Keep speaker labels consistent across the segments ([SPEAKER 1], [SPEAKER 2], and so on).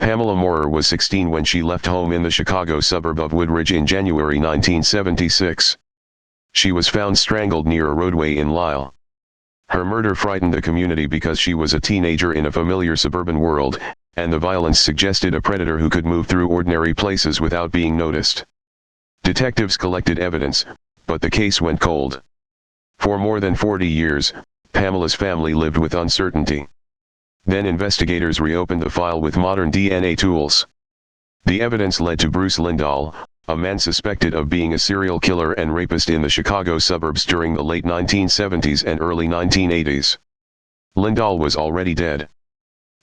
[SPEAKER 1] Pamela Maurer was 16 when she left home in the Chicago suburb of Woodridge in January 1976. She was found strangled near a roadway in Lisle. Her murder frightened the community because she was a teenager in a familiar suburban world, and the violence suggested a predator who could move through ordinary places without being noticed. Detectives collected evidence, but the case went cold. For more than 40 years, Pamela's family lived with uncertainty. Then investigators reopened the file with modern DNA tools. The evidence led to Bruce Lindahl, a man suspected of being a serial killer and rapist in the Chicago suburbs during the late 1970s and early 1980s. Lindahl was already dead.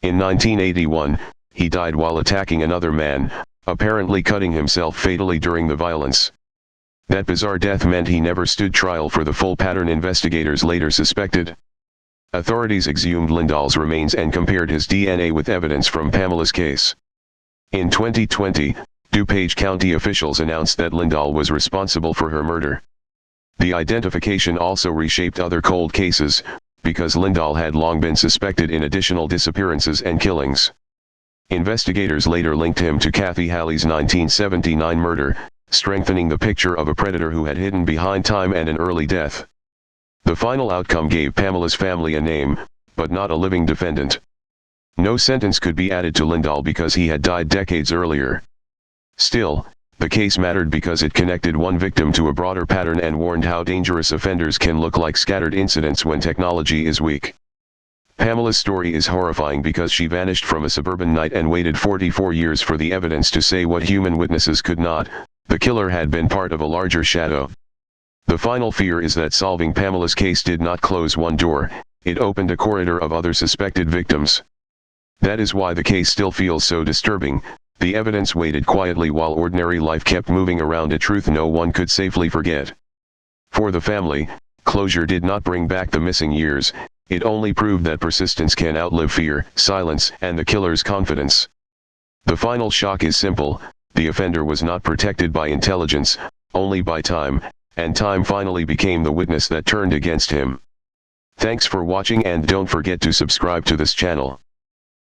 [SPEAKER 1] In 1981, he died while attacking another man, apparently cutting himself fatally during the violence. That bizarre death meant he never stood trial for the full pattern investigators later suspected. Authorities exhumed Lindahl's remains and compared his DNA with evidence from Pamela's case. In 2020, DuPage County officials announced that Lindahl was responsible for her murder. The identification also reshaped other cold cases, because Lindahl had long been suspected in additional disappearances and killings. Investigators later linked him to Kathy Halley's 1979 murder, strengthening the picture of a predator who had hidden behind time and an early death. The final outcome gave Pamela's family a name, but not a living defendant. No sentence could be added to Lindahl because he had died decades earlier. Still, the case mattered because it connected one victim to a broader pattern and warned how dangerous offenders can look like scattered incidents when technology is weak. Pamela's story is horrifying because she vanished from a suburban night and waited 44 years for the evidence to say what human witnesses could not: the killer had been part of a larger shadow. The final fear is that solving Pamela's case did not close one door, it opened a corridor of other suspected victims. That is why the case still feels so disturbing. The evidence waited quietly while ordinary life kept moving around a truth no one could safely forget. For the family, closure did not bring back the missing years, it only proved that persistence can outlive fear, silence, and the killer's confidence. The final shock is simple: the offender was not protected by intelligence, only by time, and time finally became the witness that turned against him. Thanks for watching, and don't forget to subscribe to this channel.